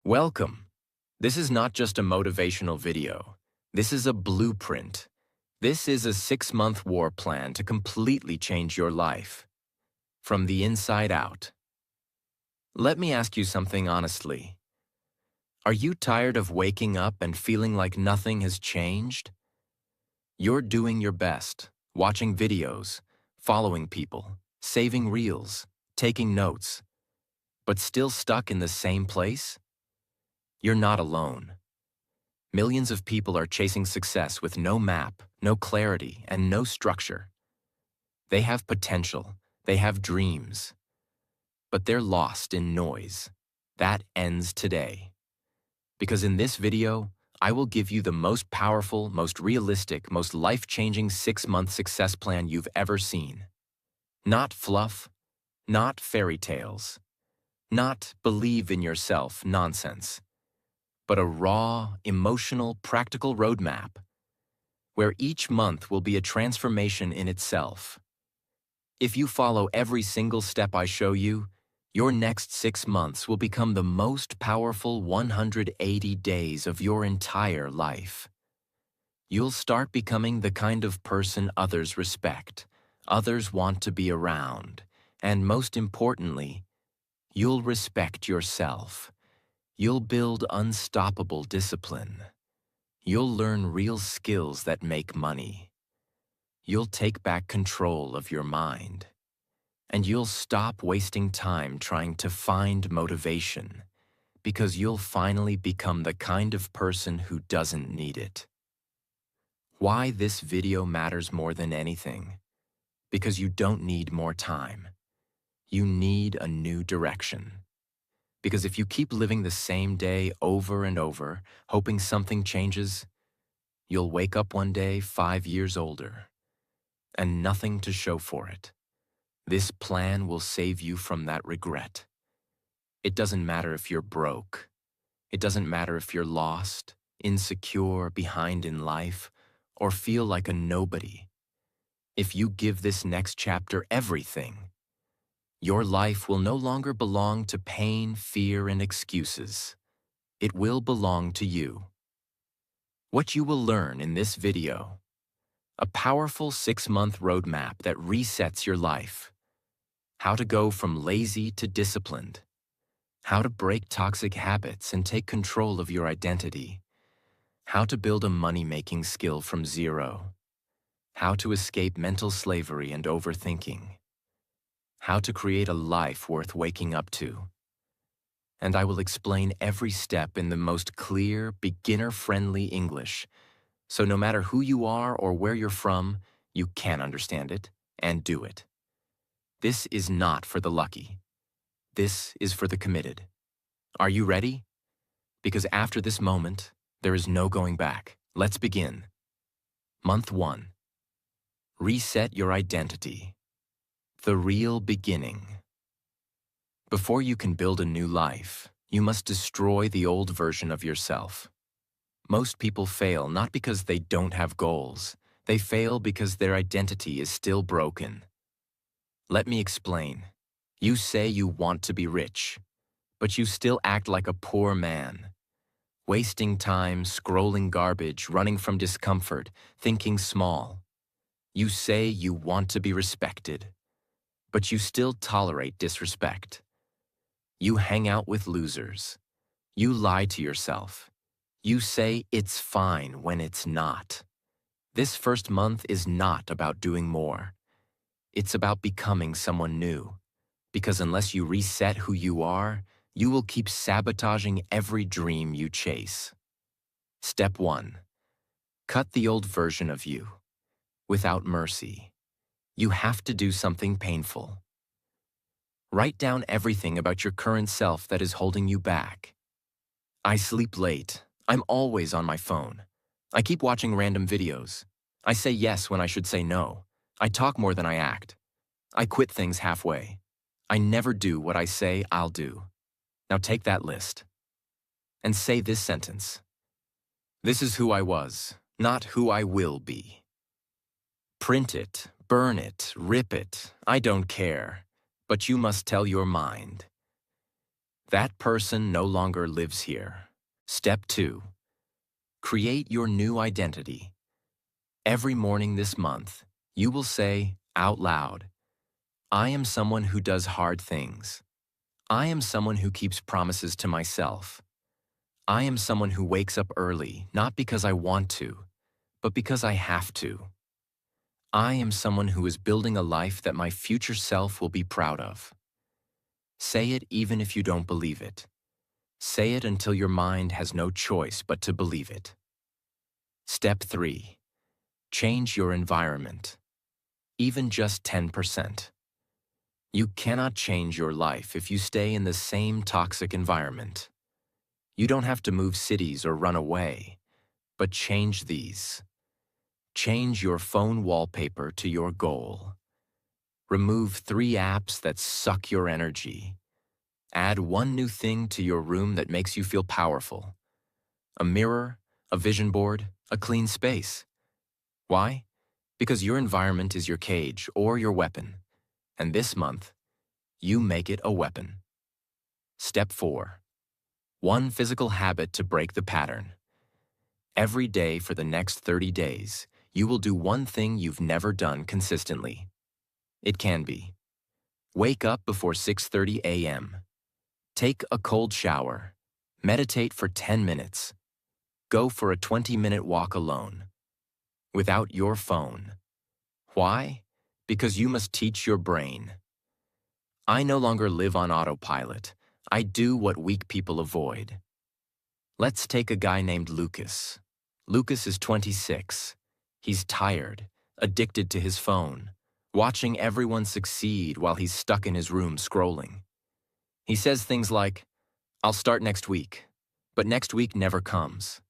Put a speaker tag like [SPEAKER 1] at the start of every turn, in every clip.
[SPEAKER 1] Welcome. This is not just a motivational video. This is a blueprint. This is a 6-month war plan to completely change your life. From the inside out. Let me ask you something honestly. Are you tired of waking up and feeling like nothing has changed? You're doing your best, watching videos, following people, saving reels, taking notes, but still stuck in the same place? You're not alone. Millions of people are chasing success with no map, no clarity, and no structure. They have potential, they have dreams, but they're lost in noise. That ends today. Because in this video, I will give you the most powerful, most realistic, most life-changing 6-month success plan you've ever seen. Not fluff, not fairy tales, not believe in yourself nonsense, but a raw, emotional, practical roadmap where each month will be a transformation in itself. If you follow every single step I show you, your next 6 months will become the most powerful 180 days of your entire life. You'll start becoming the kind of person others respect, others want to be around, and most importantly, you'll respect yourself. You'll build unstoppable discipline. You'll learn real skills that make money. You'll take back control of your mind. And you'll stop wasting time trying to find motivation, because you'll finally become the kind of person who doesn't need it. Why this video matters more than anything? Because you don't need more time. You need a new direction. Because if you keep living the same day over and over, hoping something changes, you'll wake up one day 5 years older, and nothing to show for it. This plan will save you from that regret. It doesn't matter if you're broke. It doesn't matter if you're lost, insecure, behind in life, or feel like a nobody. If you give this next chapter everything, your life will no longer belong to pain, fear, and excuses. It will belong to you. What you will learn in this video: a powerful 6-month roadmap that resets your life. How to go from lazy to disciplined. How to break toxic habits and take control of your identity. How to build a money-making skill from zero. How to escape mental slavery and overthinking. How to create a life worth waking up to. And I will explain every step in the most clear, beginner-friendly English, so no matter who you are or where you're from, you can understand it and do it. This is not for the lucky. This is for the committed. Are you ready? Because after this moment, there is no going back. Let's begin. Month 1. Reset your identity. The real beginning. Before you can build a new life, you must destroy the old version of yourself. Most people fail not because they don't have goals. They fail because their identity is still broken. Let me explain. You say you want to be rich, but you still act like a poor man. Wasting time, scrolling garbage, running from discomfort, thinking small. You say you want to be respected, but you still tolerate disrespect. You hang out with losers. You lie to yourself. You say it's fine when it's not. This first month is not about doing more. It's about becoming someone new. Because unless you reset who you are, you will keep sabotaging every dream you chase. Step 1. Cut the old version of you. Without mercy. You have to do something painful. Write down everything about your current self that is holding you back. I sleep late. I'm always on my phone. I keep watching random videos. I say yes when I should say no. I talk more than I act. I quit things halfway. I never do what I say I'll do. Now take that list and say this sentence. This is who I was, not who I will be. Print it, burn it, rip it. I don't care. But you must tell your mind. That person no longer lives here. Step 2. Create your new identity. Every morning this month, you will say out loud, I am someone who does hard things. I am someone who keeps promises to myself. I am someone who wakes up early, not because I want to, but because I have to. I am someone who is building a life that my future self will be proud of. Say it even if you don't believe it. Say it until your mind has no choice but to believe it. Step 3. Change your environment. Even just 10%. You cannot change your life if you stay in the same toxic environment. You don't have to move cities or run away, but change these. Change your phone wallpaper to your goal. Remove 3 apps that suck your energy. Add 1 new thing to your room that makes you feel powerful. A mirror, a vision board, a clean space. Why? Because your environment is your cage or your weapon. And this month, you make it a weapon. Step 4. 1 physical habit to break the pattern. Every day for the next 30 days, you will do 1 thing you've never done consistently. It can be: wake up before 6:30 a.m. Take a cold shower. Meditate for 10 minutes. Go for a 20-minute walk alone. Without your phone. Why? Because you must teach your brain. I no longer live on autopilot. I do what weak people avoid. Let's take a guy named Lucas. Lucas is 26. He's tired, addicted to his phone, watching everyone succeed while he's stuck in his room scrolling. He says things like, I'll start next week, but next week never comes.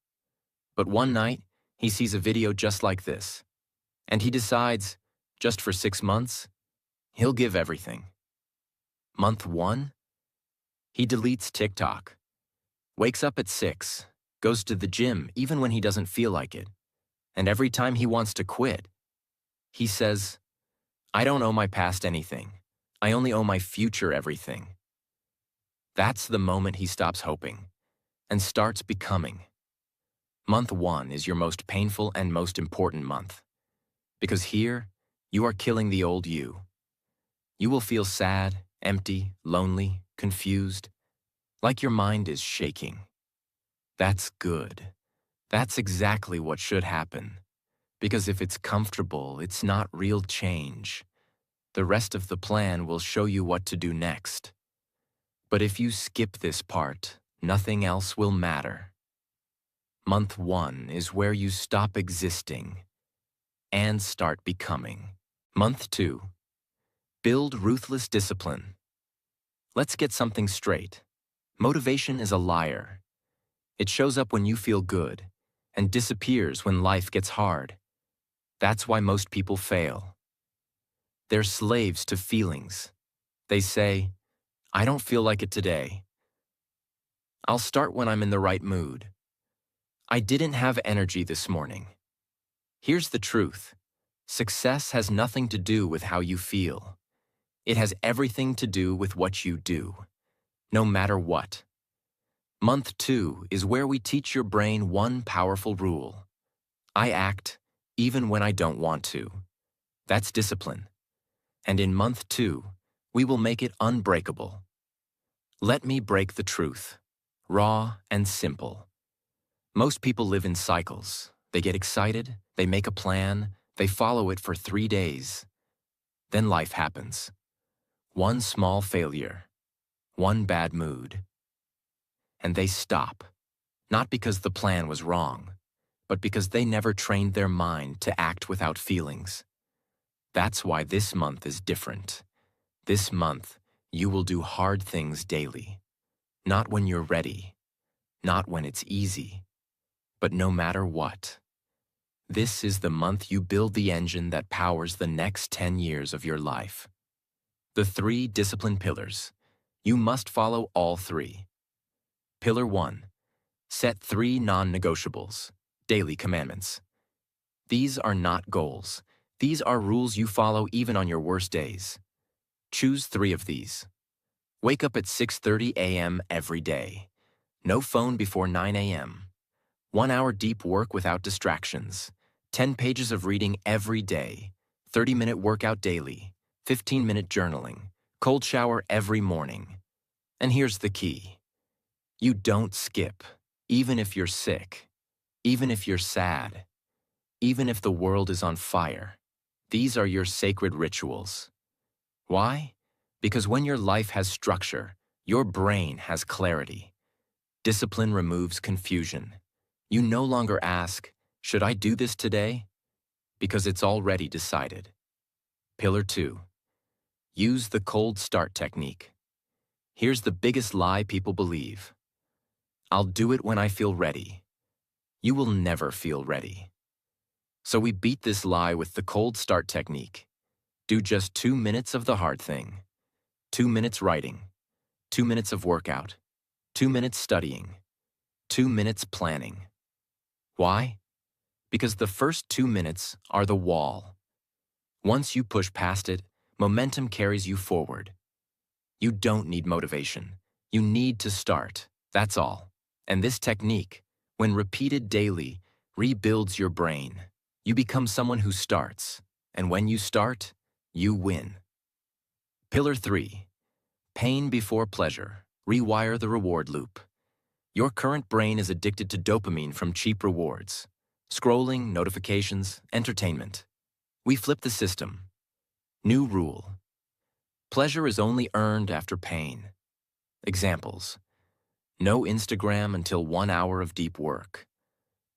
[SPEAKER 1] But one night, he sees a video just like this, and he decides, just for 6 months, he'll give everything. Month 1, he deletes TikTok, wakes up at 6, goes to the gym even when he doesn't feel like it, and every time he wants to quit, he says, I don't owe my past anything. I only owe my future everything. That's the moment he stops hoping and starts becoming. Month 1 is your most painful and most important month, because here, you are killing the old you. You will feel sad, empty, lonely, confused, like your mind is shaking. That's good. That's exactly what should happen, because if it's comfortable, it's not real change. The rest of the plan will show you what to do next. But if you skip this part, nothing else will matter. Month 1 is where you stop existing and start becoming. Month 2. Build ruthless discipline. Let's get something straight. Motivation is a liar. It shows up when you feel good and disappears when life gets hard. That's why most people fail. They're slaves to feelings. They say, I don't feel like it today. I'll start when I'm in the right mood. I didn't have energy this morning. Here's the truth. Success has nothing to do with how you feel. It has everything to do with what you do, no matter what. Month 2 is where we teach your brain one powerful rule. I act even when I don't want to. That's discipline. And in month 2, we will make it unbreakable. Let me break the truth, raw and simple. Most people live in cycles. They get excited, they make a plan, they follow it for 3 days. Then life happens. One small failure, one bad mood. And they stop, not because the plan was wrong, but because they never trained their mind to act without feelings. That's why this month is different. This month, you will do hard things daily. Not when you're ready, not when it's easy, but no matter what. This is the month you build the engine that powers the next 10 years of your life. The 3 discipline pillars. You must follow all 3. Pillar 1. Set 3 non-negotiables, daily commandments. These are not goals. These are rules you follow even on your worst days. Choose 3 of these. Wake up at 6:30 a.m. every day. No phone before 9 a.m. 1 hour deep work without distractions. 10 pages of reading every day. 30-minute workout daily. 15-minute journaling. Cold shower every morning. And here's the key. You don't skip, even if you're sick, even if you're sad, even if the world is on fire. These are your sacred rituals. Why? Because when your life has structure, your brain has clarity. Discipline removes confusion. You no longer ask, should I do this today? Because it's already decided. Pillar 2. Use the cold start technique. Here's the biggest lie people believe. I'll do it when I feel ready. You will never feel ready. So we beat this lie with the cold start technique. Do just 2 minutes of the hard thing. 2 minutes writing. 2 minutes of workout. 2 minutes studying. 2 minutes planning. Why? Because the first 2 minutes are the wall. Once you push past it, momentum carries you forward. You don't need motivation. You need to start. That's all. And this technique, when repeated daily, rebuilds your brain. You become someone who starts. And when you start, you win. Pillar 3. Pain before pleasure. Rewire the reward loop. Your current brain is addicted to dopamine from cheap rewards. Scrolling, notifications, entertainment. We flip the system. New rule. Pleasure is only earned after pain. Examples. No Instagram until 1 hour of deep work.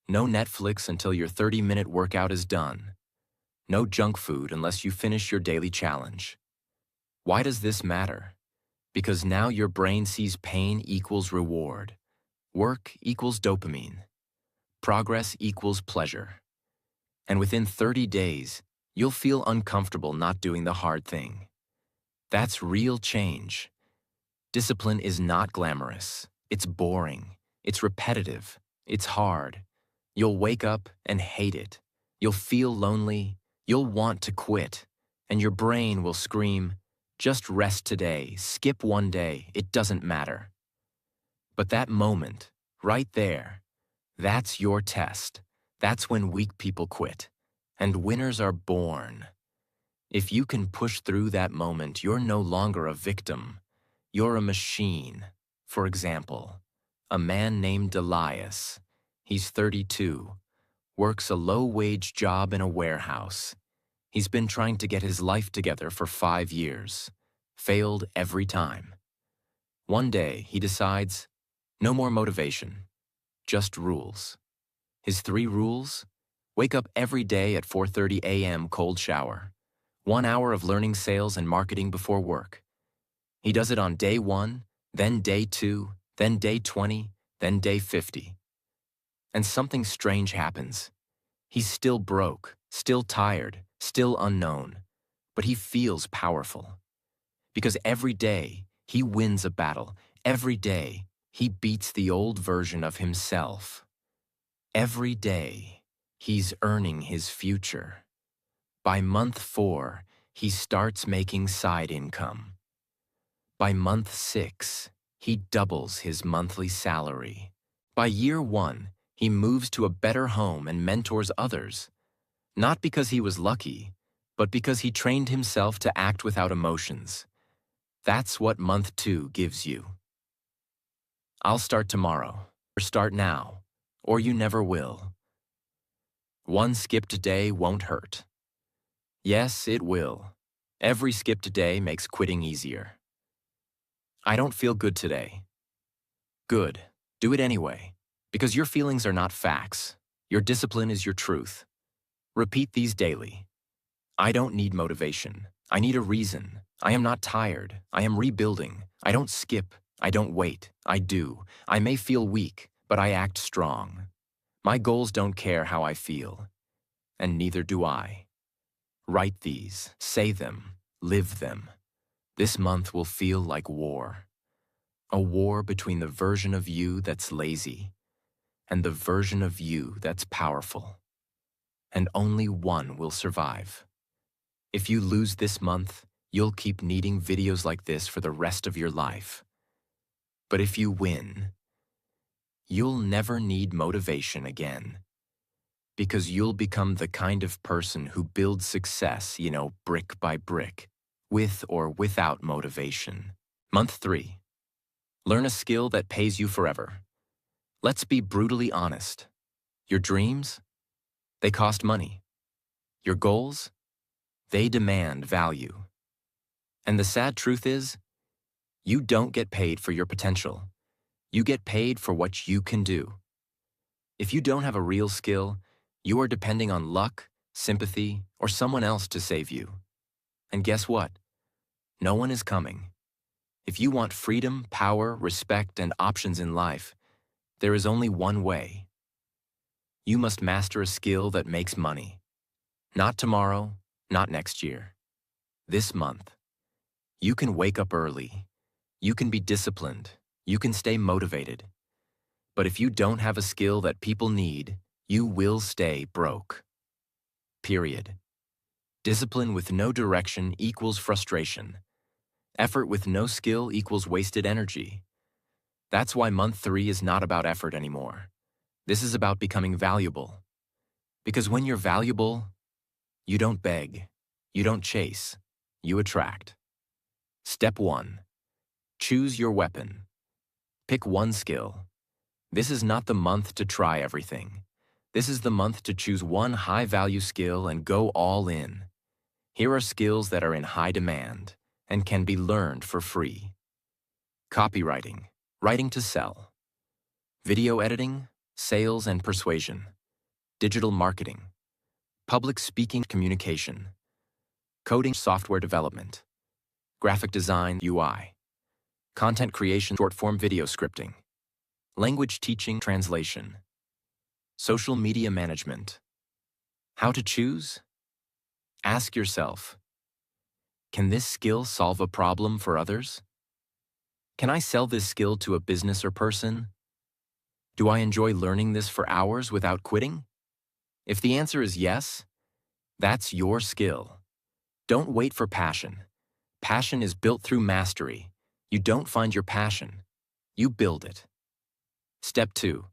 [SPEAKER 1] No Netflix until your 30-minute workout is done. No junk food unless you finish your daily challenge. Why does this matter? Because now your brain sees pain equals reward. Work equals dopamine. Progress equals pleasure. And within 30 days, you'll feel uncomfortable not doing the hard thing. That's real change. Discipline is not glamorous. It's boring. It's repetitive. It's hard. You'll wake up and hate it. You'll feel lonely. You'll want to quit. And your brain will scream, just rest today, skip one day, it doesn't matter. But that moment, right there, that's your test. That's when weak people quit. And winners are born. If you can push through that moment, you're no longer a victim. You're a machine. For example, a man named Elias. He's 32, works a low-wage job in a warehouse. He's been trying to get his life together for 5 years. Failed every time. One day, he decides, no more motivation, just rules. His 3 rules? Wake up every day at 4:30 a.m. cold shower. 1 hour of learning sales and marketing before work. He does it on day 1, then day 2, then day 20, then day 50. And something strange happens. He's still broke, still tired, still unknown, but he feels powerful. Because every day, he wins a battle. Every day, he beats the old version of himself. Every day, he's earning his future. By month 4, he starts making side income. By month 6, he doubles his monthly salary. By year 1, he moves to a better home and mentors others. Not because he was lucky, but because he trained himself to act without emotions. That's what month 2 gives you. I'll start tomorrow, or start now, or you never will. One skipped day won't hurt. Yes, it will. Every skipped day makes quitting easier. I don't feel good today. Good. Do it anyway. Because your feelings are not facts. Your discipline is your truth. Repeat these daily. I don't need motivation. I need a reason. I am not tired. I am rebuilding. I don't skip. I don't wait. I do. I may feel weak, but I act strong. My goals don't care how I feel. And neither do I. Write these. Say them. Live them. This month will feel like war. A war between the version of you that's lazy and the version of you that's powerful. And only one will survive. If you lose this month, You'll keep needing videos like this for the rest of your life. But if you win, you'll never need motivation again. Because you'll become the kind of person who builds success, brick by brick, with or without motivation. Month 3. Learn a skill that pays you forever. Let's be brutally honest. Your dreams? They cost money. Your goals? They demand value. And the sad truth is, you don't get paid for your potential. You get paid for what you can do. If you don't have a real skill, you are depending on luck, sympathy, or someone else to save you. And guess what? No one is coming. If you want freedom, power, respect, and options in life, there is only one way. You must master a skill that makes money. Not tomorrow, not next year. This month. You can wake up early. You can be disciplined. You can stay motivated. But if you don't have a skill that people need, you will stay broke. Period. Discipline with no direction equals frustration. Effort with no skill equals wasted energy. That's why month 3 is not about effort anymore. This is about becoming valuable. Because when you're valuable, you don't beg, you don't chase, you attract. Step 1. Choose your weapon. Pick one skill. This is not the month to try everything. This is the month to choose one high-value skill and go all in. Here are skills that are in high demand and can be learned for free. Copywriting, writing to sell. Video editing, sales and persuasion. Digital marketing. Public speaking, communication. Coding, software development. Graphic design, UI. Content creation, short-form video scripting. Language teaching, translation. Social media management. How to choose? Ask yourself, can this skill solve a problem for others? Can I sell this skill to a business or person? Do I enjoy learning this for hours without quitting? If the answer is yes, that's your skill. Don't wait for passion. Passion is built through mastery. You don't find your passion. You build it. Step 2.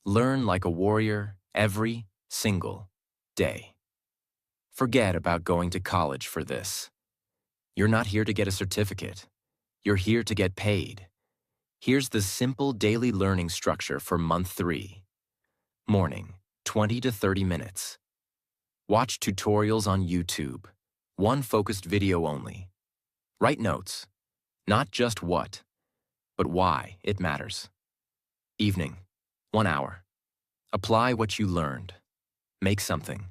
[SPEAKER 1] Learn like a warrior every single day. Forget about going to college for this. You're not here to get a certificate. You're here to get paid. Here's the simple daily learning structure for month 3. Morning, 20 to 30 minutes. Watch tutorials on YouTube. One focused video only. Write notes. Not just what, but why it matters. Evening, 1 hour. Apply what you learned. Make something.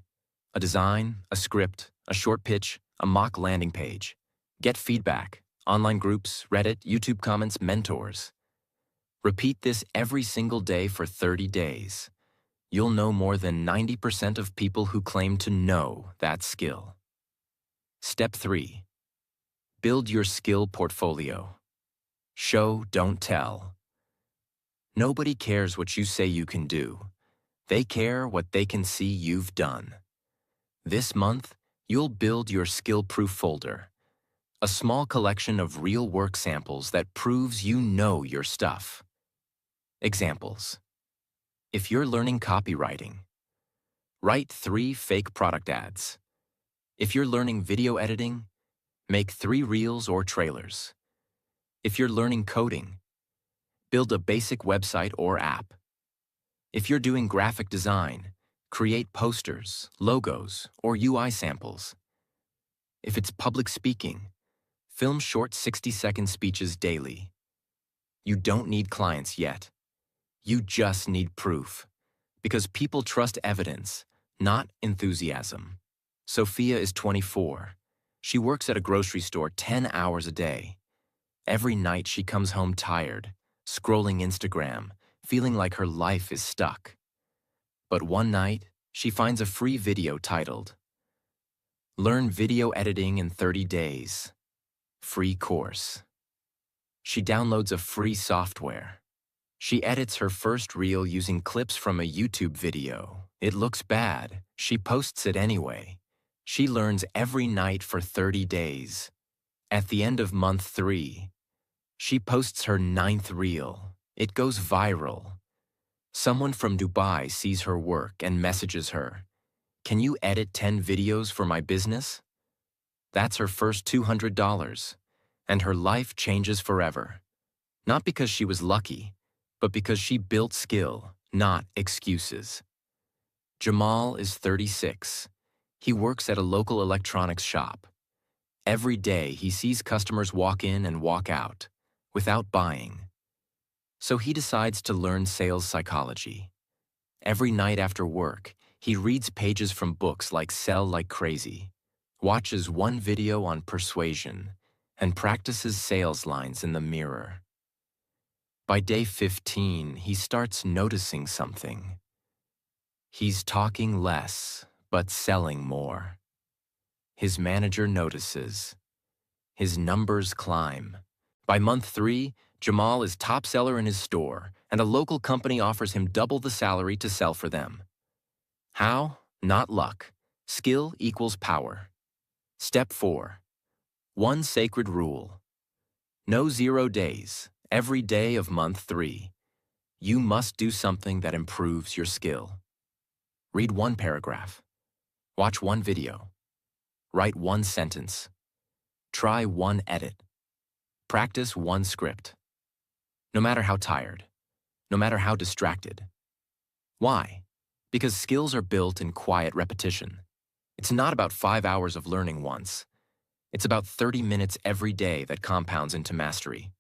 [SPEAKER 1] A design, a script, a short pitch, a mock landing page. Get feedback, online groups, Reddit, YouTube comments, mentors. Repeat this every single day for 30 days. You'll know more than 90% of people who claim to know that skill. Step 3. Build your skill portfolio. Show, don't tell. Nobody cares what you say you can do. They care what they can see you've done. This month, you'll build your skill-proof folder, a small collection of real work samples that proves you know your stuff. Examples. If you're learning copywriting, write 3 fake product ads. If you're learning video editing, make 3 reels or trailers. If you're learning coding, build a basic website or app. If you're doing graphic design, create posters, logos, or UI samples. If it's public speaking, film short 60-second speeches daily. You don't need clients yet. You just need proof. Because people trust evidence, not enthusiasm. Sophia is 24. She works at a grocery store 10 hours a day. Every night she comes home tired, scrolling Instagram, feeling like her life is stuck. But one night, she finds a free video titled, Learn Video Editing in 30 Days. Free course. She downloads a free software. She edits her first reel using clips from a YouTube video. It looks bad. She posts it anyway. She learns every night for 30 days. At the end of month 3, she posts her 9th reel. It goes viral. Someone from Dubai sees her work and messages her, "Can you edit 10 videos for my business?" That's her first $200, and her life changes forever. Not because she was lucky, but because she built skill, not excuses. Jamal is 36. He works at a local electronics shop. Every day he sees customers walk in and walk out, without buying. So he decides to learn sales psychology. Every night after work, he reads pages from books like Sell Like Crazy, watches one video on persuasion, and practices sales lines in the mirror. By day 15, he starts noticing something. He's talking less, but selling more. His manager notices. His numbers climb. By month 3, Jamal is top seller in his store, and a local company offers him double the salary to sell for them. How? Not luck. Skill equals power. Step 4. One sacred rule. No 0 days. Every day of month 3. You must do something that improves your skill. Read one paragraph. Watch one video. Write one sentence. Try one edit. Practice one script. No matter how tired. No matter how distracted. Why? Because skills are built in quiet repetition. It's not about 5 hours of learning once. It's about 30 minutes every day that compounds into mastery.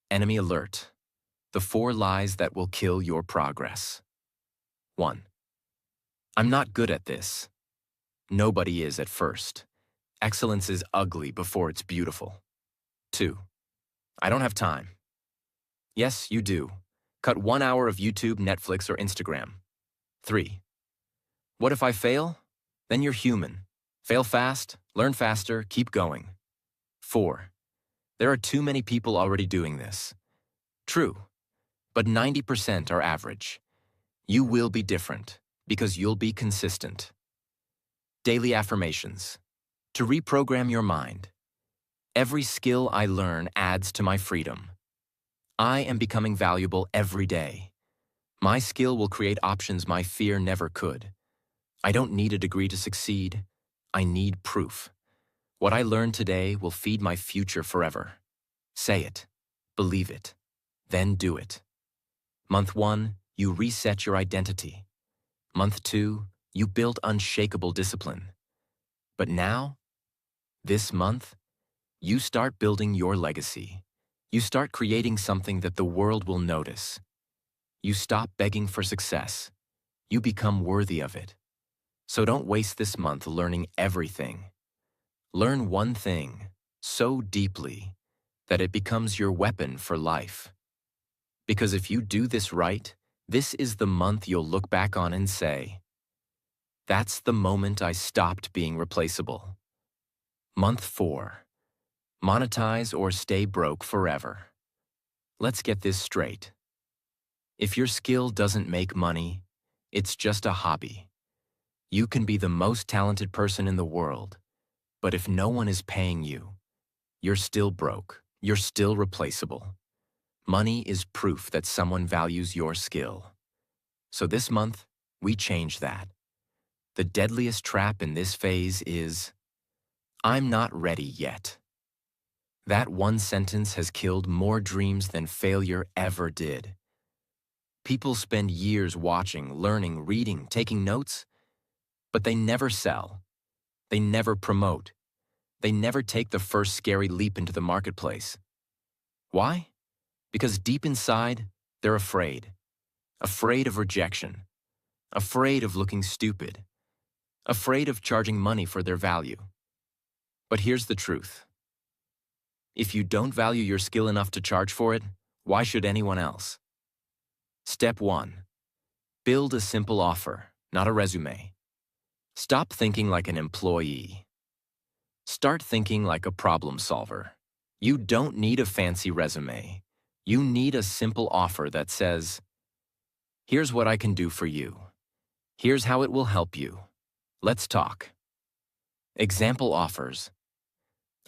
[SPEAKER 1] Enemy alert. The 4 lies that will kill your progress. 1. I'm not good at this. Nobody is at first. Excellence is ugly before it's beautiful. 2. I don't have time. Yes, you do. Cut 1 hour of YouTube, Netflix, or Instagram. 3. What if I fail? Then you're human. Fail fast, learn faster, keep going. 4. There are too many people already doing this. True, but 90% are average. You will be different because you'll be consistent. Daily affirmations. To reprogram your mind. Every skill I learn adds to my freedom. I am becoming valuable every day. My skill will create options my fear never could. I don't need a degree to succeed. I need proof. What I learn today will feed my future forever. Say it. Believe it. Then do it. Month 1, you reset your identity. Month 2, you build unshakable discipline. But now, this month, you start building your legacy. You start creating something that the world will notice. You stop begging for success. You become worthy of it. So don't waste this month learning everything. Learn one thing so deeply that it becomes your weapon for life. Because if you do this right, this is the month you'll look back on and say, "That's the moment I stopped being replaceable." Month 4. Monetize or stay broke forever. Let's get this straight. If your skill doesn't make money, it's just a hobby. You can be the most talented person in the world, but if no one is paying you, you're still broke. You're still replaceable. Money is proof that someone values your skill. So this month, we change that. The deadliest trap in this phase is, "I'm not ready yet." That one sentence has killed more dreams than failure ever did. People spend years watching, learning, reading, taking notes, but they never sell. They never promote. They never take the first scary leap into the marketplace. Why? Because deep inside, they're afraid. Afraid of rejection. Afraid of looking stupid. Afraid of charging money for their value. But here's the truth. If you don't value your skill enough to charge for it, why should anyone else? Step 1. Build a simple offer, not a resume. Stop thinking like an employee. Start thinking like a problem solver. You don't need a fancy resume. You need a simple offer that says, "Here's what I can do for you. Here's how it will help you. Let's talk." Example offers.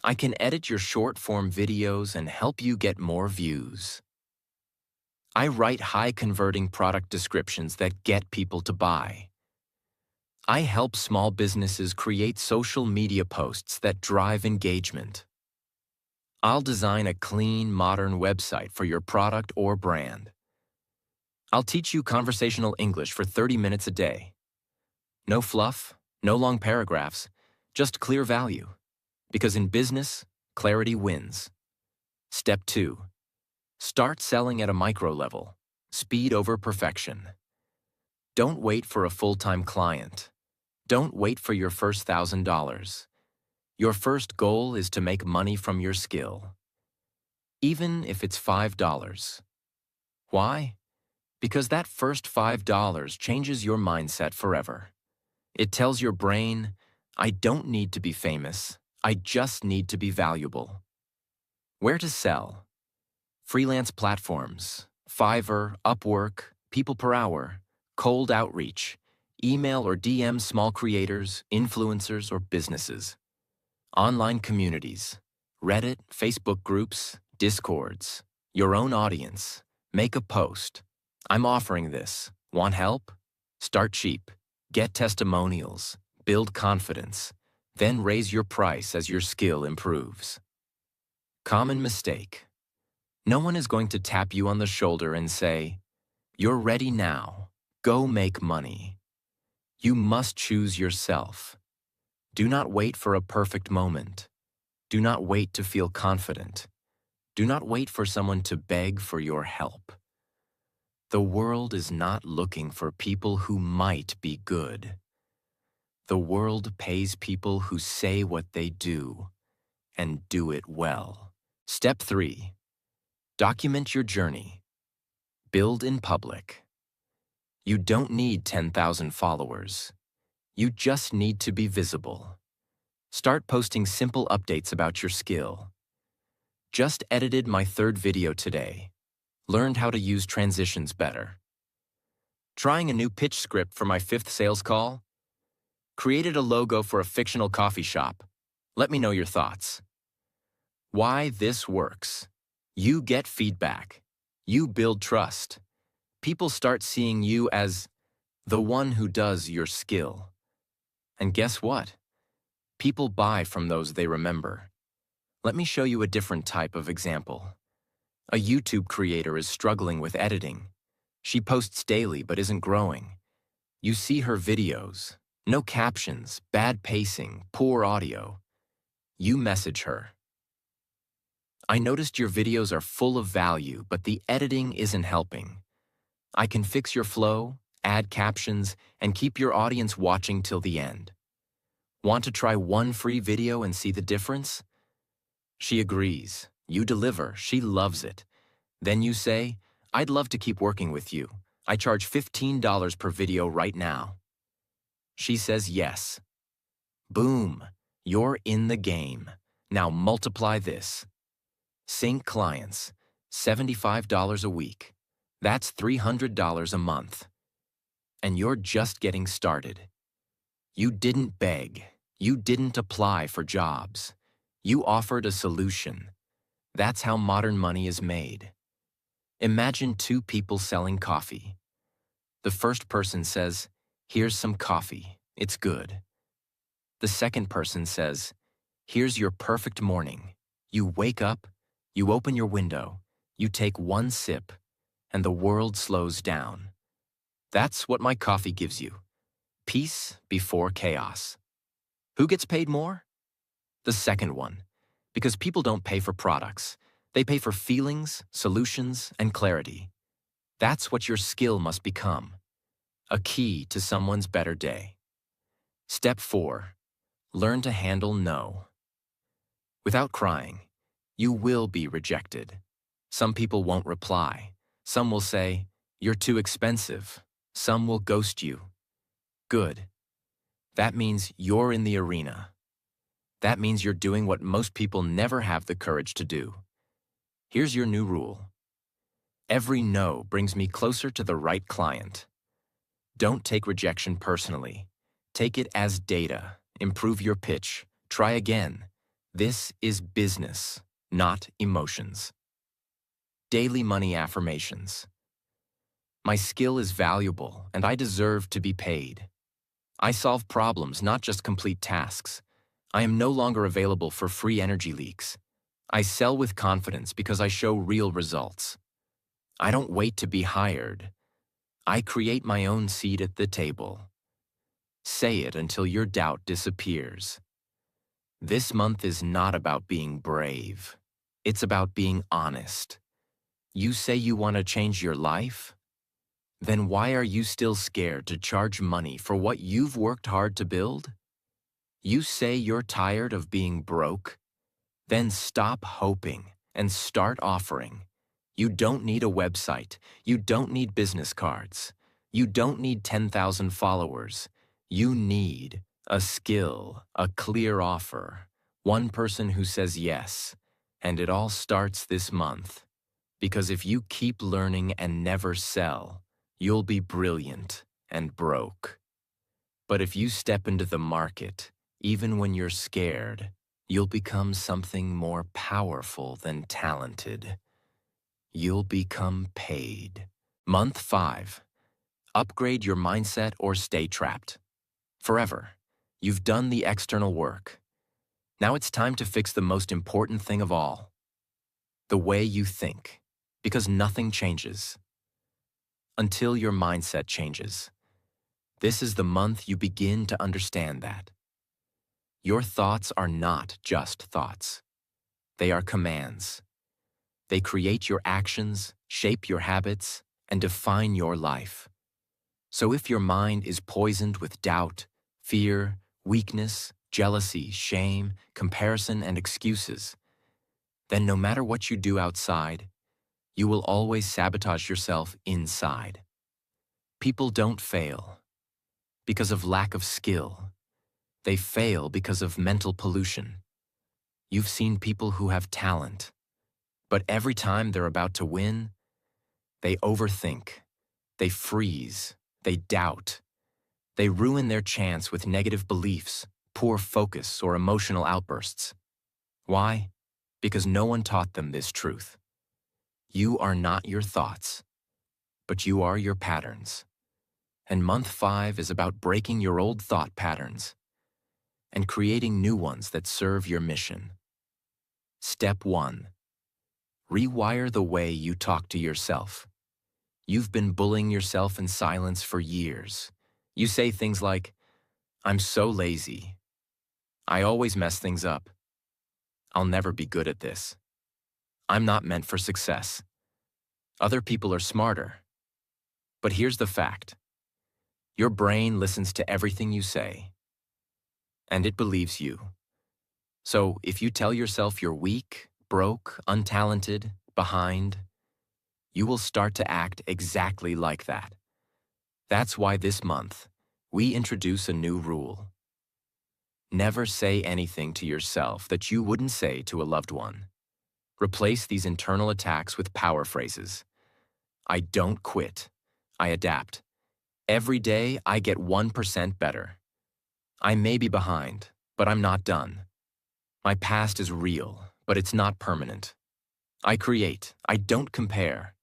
[SPEAKER 1] I can edit your short-form videos and help you get more views. I write high-converting product descriptions that get people to buy. I help small businesses create social media posts that drive engagement. I'll design a clean, modern website for your product or brand. I'll teach you conversational English for 30 minutes a day. No fluff, no long paragraphs, just clear value. Because in business, clarity wins. Step 2. Start selling at a micro level. Speed over perfection. Don't wait for a full-time client. Don't wait for your first $1,000. Your first goal is to make money from your skill. Even if it's $5. Why? Because that first $5 changes your mindset forever. It tells your brain, I don't need to be famous, I just need to be valuable. Where to sell? Freelance platforms, Fiverr, Upwork, People Per Hour, cold outreach, email or DM small creators, influencers, or businesses. Online communities, Reddit, Facebook groups, Discords, your own audience. Make a post. I'm offering this. Want help? Start cheap. Get testimonials. Build confidence. Then raise your price as your skill improves. Common mistake. No one is going to tap you on the shoulder and say, "You're ready now. Go make money." You must choose yourself. Do not wait for a perfect moment. Do not wait to feel confident. Do not wait for someone to beg for your help. The world is not looking for people who might be good. The world pays people who say what they do and do it well. Step 3. Document your journey. Build in public. You don't need 10,000 followers. You just need to be visible. Start posting simple updates about your skill. Just edited my 3rd video today. Learned how to use transitions better. Trying a new pitch script for my 5th sales call. Created a logo for a fictional coffee shop. Let me know your thoughts. Why this works. You get feedback. You build trust. People start seeing you as the one who does your skill. And guess what? People buy from those they remember. Let me show you a different type of example. A YouTube creator is struggling with editing. She posts daily but isn't growing. You see her videos. No captions, bad pacing, poor audio. You message her. I noticed your videos are full of value, but the editing isn't helping. I can fix your flow, add captions, and keep your audience watching till the end. Want to try one free video and see the difference? She agrees. You deliver. She loves it. Then you say, I'd love to keep working with you. I charge $15 per video right now. She says yes. Boom. You're in the game. Now multiply this. Sync clients. $75 a week. That's $300 a month. And you're just getting started. You didn't beg. You didn't apply for jobs. You offered a solution. That's how modern money is made. Imagine 2 people selling coffee. The first person says, here's some coffee. It's good. The second person says, here's your perfect morning. You wake up, you open your window, you take one sip, and the world slows down. That's what my coffee gives you. Peace before chaos. Who gets paid more? The second one. Because people don't pay for products. They pay for feelings, solutions, and clarity. That's what your skill must become. A key to someone's better day. Step 4. Learn to handle no. Without crying, you will be rejected. Some people won't reply. Some will say, you're too expensive. Some will ghost you. Good. That means you're in the arena. That means you're doing what most people never have the courage to do. Here's your new rule. Every no brings me closer to the right client. Don't take rejection personally. Take it as data. Improve your pitch. Try again. This is business, not emotions. Daily money affirmations. My skill is valuable, and I deserve to be paid. I solve problems, not just complete tasks. I am no longer available for free energy leaks. I sell with confidence because I show real results. I don't wait to be hired. I create my own seat at the table. Say it until your doubt disappears. This month is not about being brave. It's about being honest. You say you want to change your life? Then why are you still scared to charge money for what you've worked hard to build? You say you're tired of being broke? Then stop hoping and start offering. You don't need a website. You don't need business cards. You don't need 10,000 followers. You need a skill, a clear offer, one person who says yes. And it all starts this month. Because if you keep learning and never sell, you'll be brilliant and broke. But if you step into the market, even when you're scared, you'll become something more powerful than talented. You'll become paid. Month 5. Upgrade your mindset or stay trapped. Forever. You've done the external work. Now it's time to fix the most important thing of all. The way you think. Because nothing changes until your mindset changes. This is the month you begin to understand that. Your thoughts are not just thoughts. They are commands. They create your actions, shape your habits, and define your life. So if your mind is poisoned with doubt, fear, weakness, jealousy, shame, comparison, and excuses, then no matter what you do outside, you will always sabotage yourself inside. People don't fail because of lack of skill. They fail because of mental pollution. You've seen people who have talent, but every time they're about to win, they overthink, they freeze, they doubt. They ruin their chance with negative beliefs, poor focus, or emotional outbursts. Why? Because no one taught them this truth. You are not your thoughts, but you are your patterns. And month 5 is about breaking your old thought patterns and creating new ones that serve your mission. Step 1. Rewire the way you talk to yourself. You've been bullying yourself in silence for years. You say things like, "I'm so lazy. I always mess things up. I'll never be good at this. I'm not meant for success. Other people are smarter." But here's the fact. Your brain listens to everything you say, and it believes you. So if you tell yourself you're weak, broke, untalented, behind, you will start to act exactly like that. That's why this month, we introduce a new rule. Never say anything to yourself that you wouldn't say to a loved one. Replace these internal attacks with power phrases. I don't quit. I adapt. Every day, I get 1% better. I may be behind, but I'm not done. My past is real, but it's not permanent. I create. I don't compare.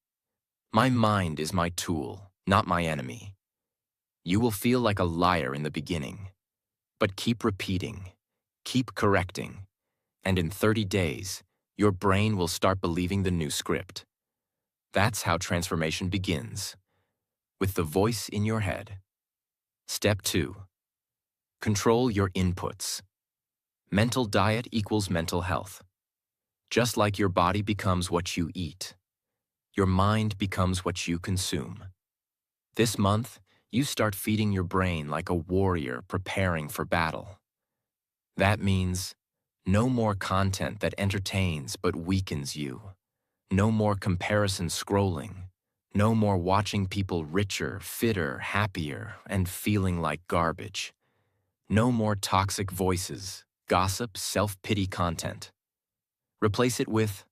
[SPEAKER 1] My mind is my tool, not my enemy. You will feel like a liar in the beginning, but keep repeating, keep correcting, and in 30 days, your brain will start believing the new script. That's how transformation begins, with the voice in your head. Step 2. Control your inputs. Mental diet equals mental health. Just like your body becomes what you eat, your mind becomes what you consume. This month, you start feeding your brain like a warrior preparing for battle. That means no more content that entertains but weakens you. No more comparison scrolling. No more watching people richer, fitter, happier, and feeling like garbage. No more toxic voices, gossip, self-pity content. Replace it with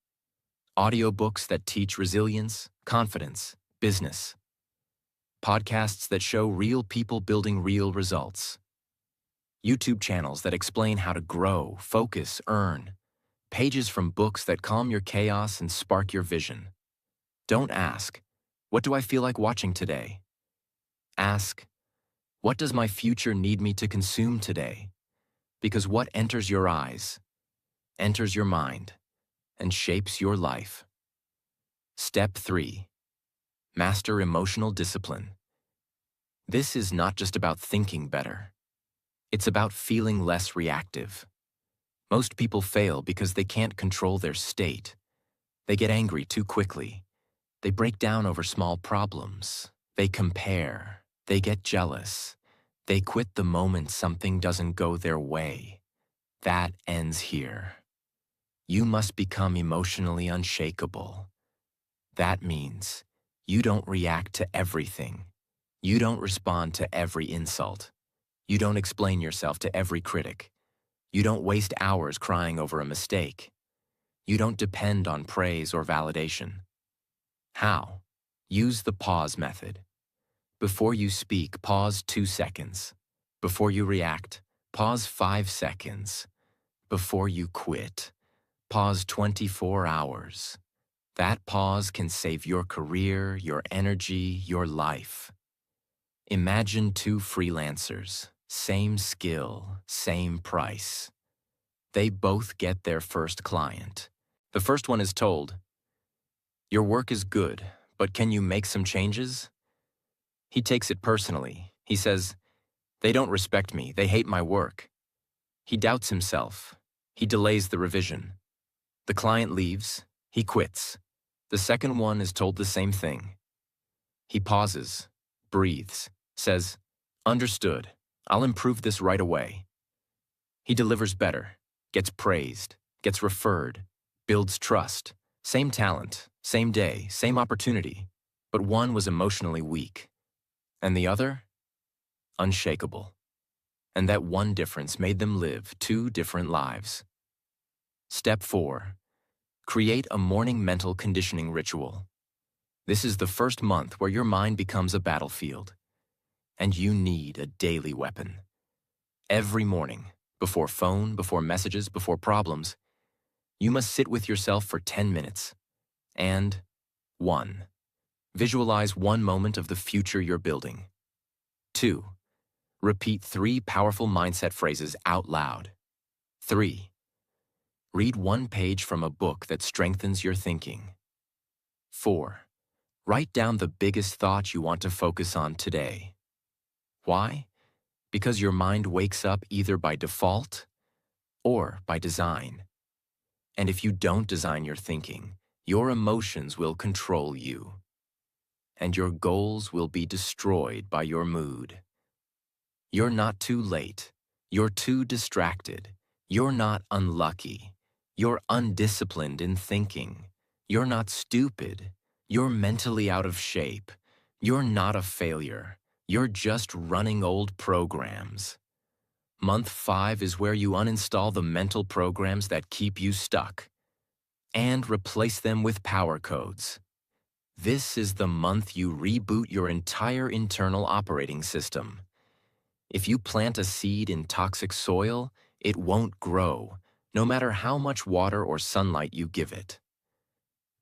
[SPEAKER 1] audiobooks that teach resilience, confidence, business. Podcasts that show real people building real results. YouTube channels that explain how to grow, focus, earn. Pages from books that calm your chaos and spark your vision. Don't ask, what do I feel like watching today? Ask, what does my future need me to consume today? Because what enters your eyes, enters your mind, and shapes your life. Step 3. Master emotional discipline. This is not just about thinking better. It's about feeling less reactive. Most people fail because they can't control their state. They get angry too quickly. They break down over small problems. They compare. They get jealous. They quit the moment something doesn't go their way. That ends here. You must become emotionally unshakable. That means you don't react to everything. You don't respond to every insult. You don't explain yourself to every critic. You don't waste hours crying over a mistake. You don't depend on praise or validation. How? Use the pause method. Before you speak, pause 2 seconds. Before you react, pause 5 seconds. Before you quit, pause 24 hours. That pause can save your career, your energy, your life. Imagine 2 freelancers, same skill, same price. They both get their first client. The first one is told, "Your work is good, but can you make some changes?" He takes it personally. He says, "They don't respect me, they hate my work." He doubts himself. He delays the revision. The client leaves. He quits. The second one is told the same thing. He pauses, breathes, says, "Understood. I'll improve this right away." He delivers better, gets praised, gets referred, builds trust. Same talent, same day, same opportunity. But one was emotionally weak, and the other, unshakable. And that one difference made them live 2 different lives. Step 4. Create a morning mental conditioning ritual. This is the first month where your mind becomes a battlefield, and you need a daily weapon. Every morning, before phone, before messages, before problems, you must sit with yourself for 10 minutes. And 1. Visualize one moment of the future you're building. 2. Repeat 3 powerful mindset phrases out loud. 3. Read 1 page from a book that strengthens your thinking. 4. Write down the biggest thought you want to focus on today. Why? Because your mind wakes up either by default or by design. And if you don't design your thinking, your emotions will control you. And your goals will be destroyed by your mood. You're not too late. You're too distracted. You're not unlucky. You're undisciplined in thinking. You're not stupid. You're mentally out of shape. You're not a failure. You're just running old programs. Month 5 is where you uninstall the mental programs that keep you stuck and replace them with power codes. This is the month you reboot your entire internal operating system. If you plant a seed in toxic soil, it won't grow, no matter how much water or sunlight you give it.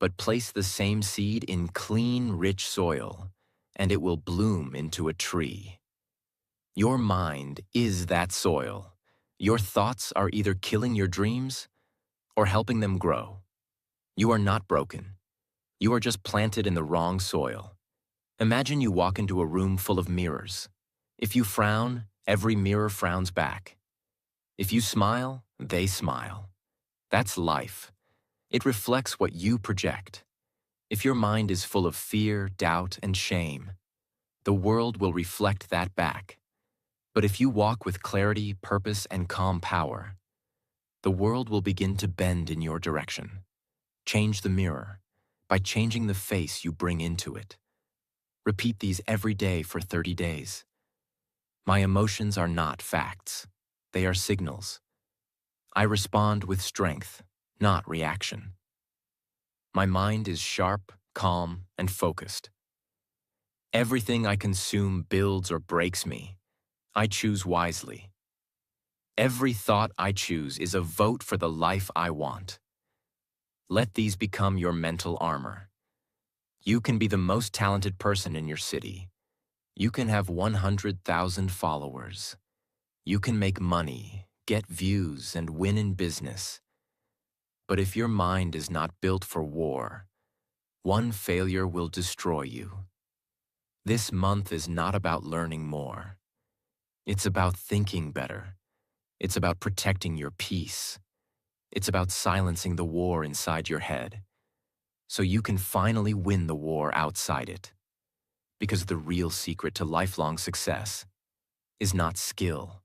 [SPEAKER 1] But place the same seed in clean, rich soil, and it will bloom into a tree. Your mind is that soil. Your thoughts are either killing your dreams or helping them grow. You are not broken. You are just planted in the wrong soil. Imagine you walk into a room full of mirrors. If you frown, every mirror frowns back. If you smile, they smile. That's life. It reflects what you project. If your mind is full of fear, doubt, and shame, the world will reflect that back. But if you walk with clarity, purpose, and calm power, the world will begin to bend in your direction. Change the mirror by changing the face you bring into it. Repeat these every day for 30 days. My emotions are not facts. They are signals. I respond with strength, not reaction. My mind is sharp, calm, and focused. Everything I consume builds or breaks me. I choose wisely. Every thought I choose is a vote for the life I want. Let these become your mental armor. You can be the most talented person in your city. You can have 100,000 followers. You can make money, get views, and win in business. But if your mind is not built for war, one failure will destroy you. This month is not about learning more. It's about thinking better. It's about protecting your peace. It's about silencing the war inside your head, so you can finally win the war outside it. Because the real secret to lifelong success is not skill,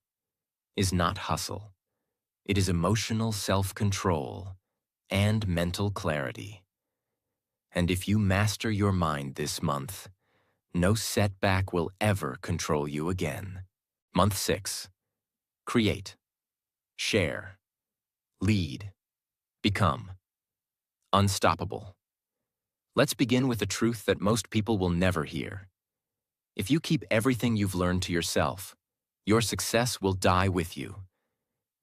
[SPEAKER 1] is not hustle. It is emotional self-control and mental clarity. And if you master your mind this month, no setback will ever control you again. Month 6. Create, share, lead, become unstoppable. Let's begin with a truth that most people will never hear. If you keep everything you've learned to yourself, your success will die with you.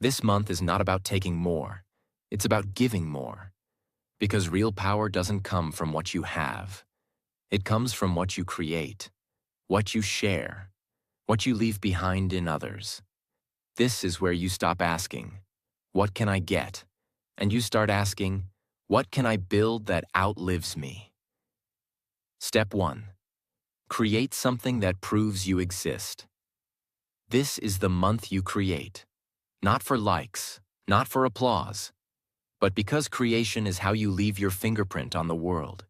[SPEAKER 1] This month is not about taking more. It's about giving more. Because real power doesn't come from what you have. It comes from what you create, what you share, what you leave behind in others. This is where you stop asking, "What can I get?" And you start asking, "What can I build that outlives me?" Step 1. Create something that proves you exist. This is the month you create. Not for likes, not for applause, but because creation is how you leave your fingerprint on the world.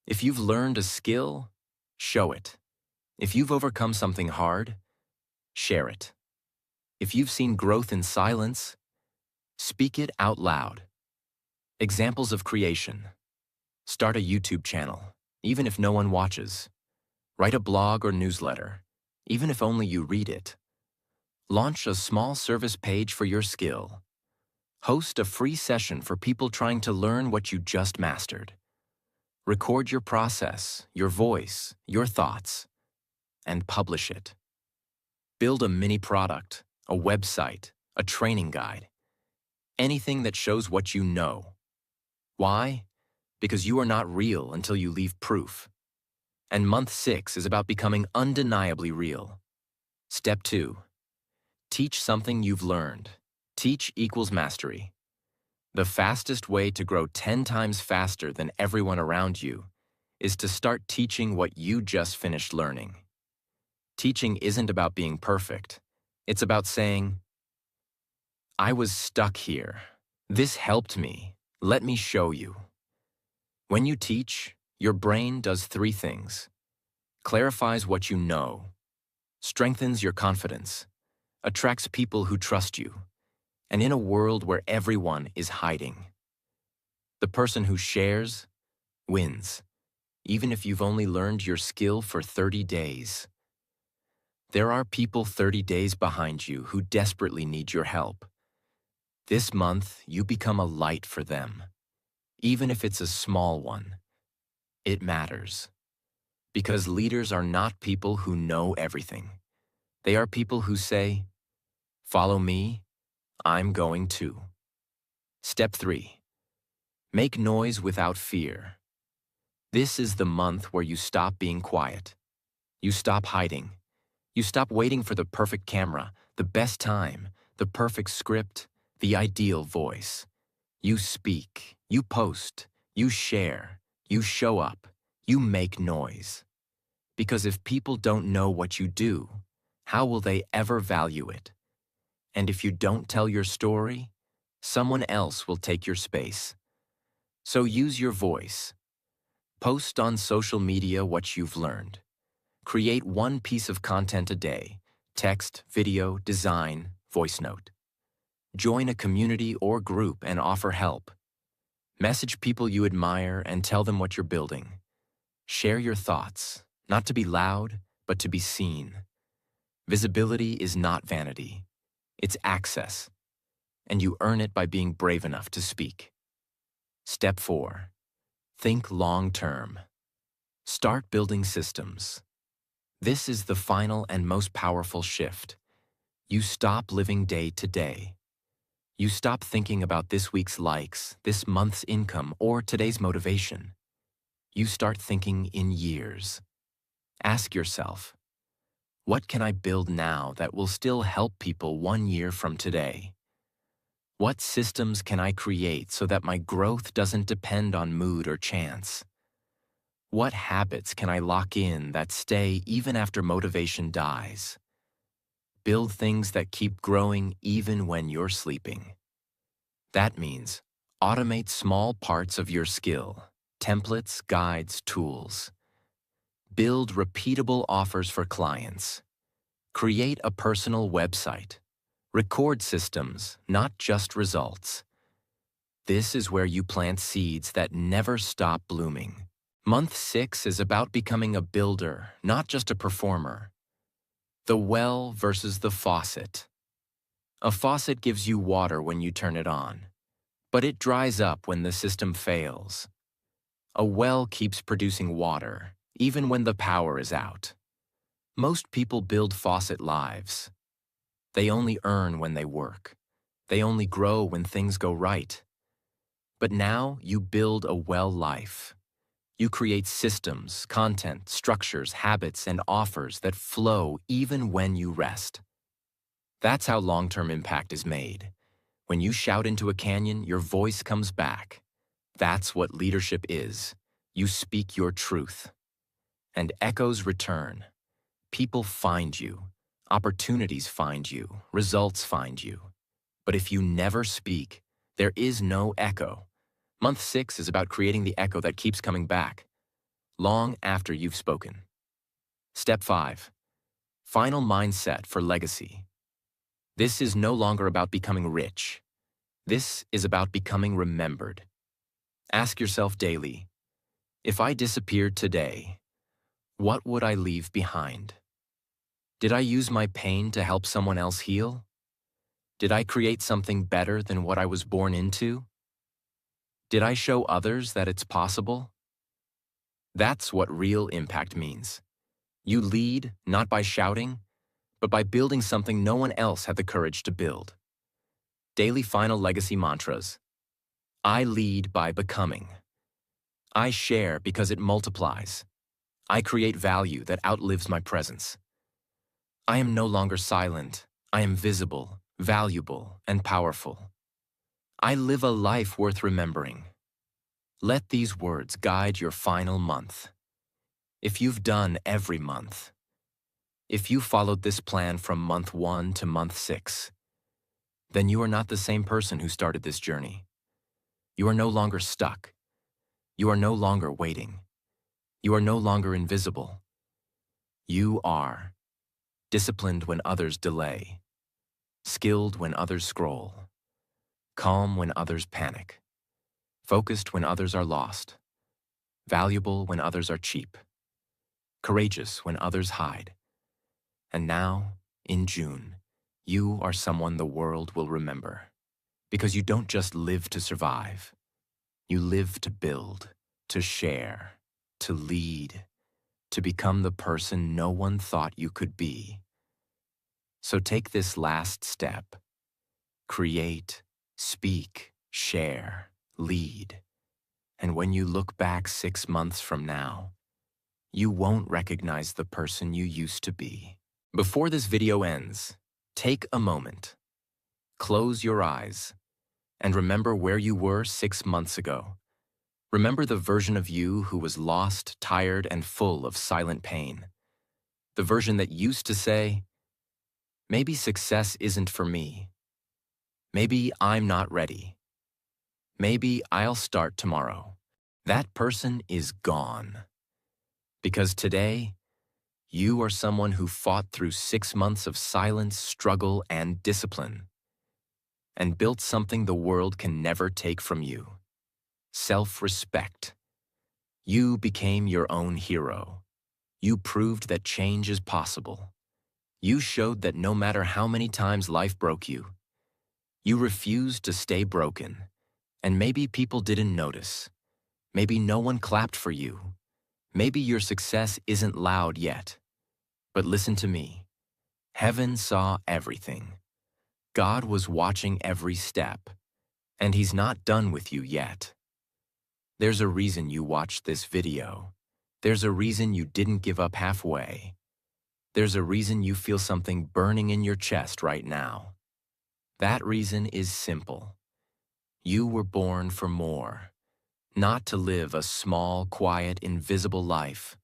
[SPEAKER 1] If you've learned a skill, show it. If you've overcome something hard, share it. If you've seen growth in silence, speak it out loud. Examples of creation. Start a YouTube channel, even if no one watches. Write a blog or newsletter, even if only you read it. Launch a small service page for your skill. Host a free session for people trying to learn what you just mastered. Record your process, your voice, your thoughts, and publish it. Build a mini product, a website, a training guide. Anything that shows what you know. Why? Because you are not real until you leave proof. And month 6 is about becoming undeniably real. Step 2. Teach something you've learned. Teach equals mastery. The fastest way to grow 10 times faster than everyone around you is to start teaching what you just finished learning. Teaching isn't about being perfect. It's about saying, "I was stuck here. This helped me. Let me show you." When you teach, your brain does 3 things. Clarifies what you know, strengthens your confidence, attracts people who trust you, and in a world where everyone is hiding. The person who shares wins, even if you've only learned your skill for 30 days. There are people 30 days behind you who desperately need your help. This month, you become a light for them. Even if it's a small one, it matters. Because leaders are not people who know everything. They are people who say, "Follow me, I'm going to." Step 3. Make noise without fear. This is the month where you stop being quiet. You stop hiding. You stop waiting for the perfect camera, the best time, the perfect script, the ideal voice. You speak, you post, you share, you show up, you make noise. Because if people don't know what you do, how will they ever value it? And if you don't tell your story, someone else will take your space. So use your voice. Post on social media what you've learned. Create one piece of content a day: text, video, design, voice note. Join a community or group and offer help. Message people you admire and tell them what you're building. Share your thoughts, not to be loud, but to be seen. Visibility is not vanity. It's access, and you earn it by being brave enough to speak. Step 4. Think long-term. Start building systems. This is the final and most powerful shift. You stop living day to day. You stop thinking about this week's likes, this month's income, or today's motivation. You start thinking in years. Ask yourself, what can I build now that will still help people 1 year from today? What systems can I create so that my growth doesn't depend on mood or chance? What habits can I lock in that stay even after motivation dies? Build things that keep growing even when you're sleeping. That means automate small parts of your skill, templates, guides, tools. Build repeatable offers for clients. Create a personal website. Record systems, not just results. This is where you plant seeds that never stop blooming. Month 6 is about becoming a builder, not just a performer. The well versus the faucet. A faucet gives you water when you turn it on, but it dries up when the system fails. A well keeps producing water, even when the power is out. Most people build faucet lives. They only earn when they work. They only grow when things go right. But now you build a well life. You create systems, content, structures, habits, and offers that flow even when you rest. That's how long-term impact is made. When you shout into a canyon, your voice comes back. That's what leadership is. You speak your truth. And echoes return. People find you. Opportunities find you. Results find you. But if you never speak, there is no echo. Month 6 is about creating the echo that keeps coming back, long after you've spoken. Step 5. Final mindset for legacy. This is no longer about becoming rich. This is about becoming remembered. Ask yourself daily, if I disappeared today, what would I leave behind? Did I use my pain to help someone else heal? Did I create something better than what I was born into? Did I show others that it's possible? That's what real impact means. You lead not by shouting, but by building something no one else had the courage to build. Daily final legacy mantras. I lead by becoming. I share because it multiplies. I create value that outlives my presence. I am no longer silent. I am visible, valuable, and powerful. I live a life worth remembering. Let these words guide your final month. If you've done every month, if you followed this plan from month 1 to month 6, then you are not the same person who started this journey. You are no longer stuck. You are no longer waiting. You are no longer invisible. You are disciplined when others delay, skilled when others scroll, calm when others panic, focused when others are lost, valuable when others are cheap, courageous when others hide. And now, in June, you are someone the world will remember. Because you don't just live to survive. You live to build, to share, to lead, to become the person no one thought you could be. So take this last step. Create, speak, share, lead. And when you look back 6 months from now, you won't recognize the person you used to be. Before this video ends, take a moment. Close your eyes and remember where you were 6 months ago. Remember the version of you who was lost, tired, and full of silent pain. The version that used to say, maybe success isn't for me. Maybe I'm not ready. Maybe I'll start tomorrow. That person is gone. Because today, you are someone who fought through 6 months of silence, struggle, and discipline, and built something the world can never take from you. Self-respect. You became your own hero. You proved that change is possible. You showed that no matter how many times life broke you, you refused to stay broken. And maybe people didn't notice. Maybe no one clapped for you. Maybe your success isn't loud yet. But listen to me. Heaven saw everything. God was watching every step, and He's not done with you yet. There's a reason you watched this video. There's a reason you didn't give up halfway. There's a reason you feel something burning in your chest right now. That reason is simple. You were born for more, not to live a small, quiet, invisible life,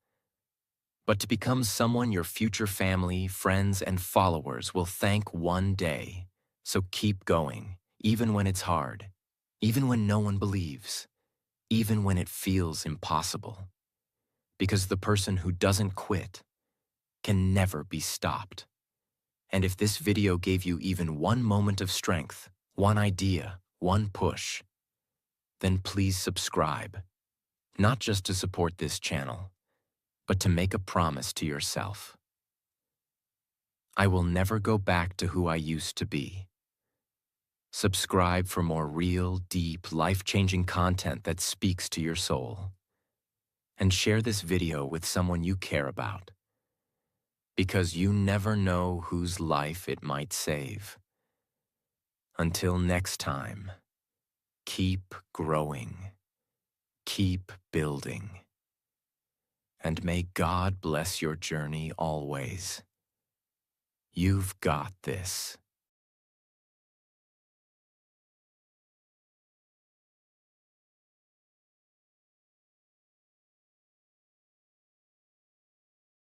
[SPEAKER 1] but to become someone your future family, friends, and followers will thank one day. So keep going, even when it's hard, even when no one believes, even when it feels impossible. Because the person who doesn't quit can never be stopped. And if this video gave you even one moment of strength, one idea, one push, then please subscribe, not just to support this channel, but to make a promise to yourself. I will never go back to who I used to be. Subscribe for more real, deep, life-changing content that speaks to your soul. And share this video with someone you care about, because you never know whose life it might save. Until next time, keep growing, keep building, and may God bless your journey always. You've got this.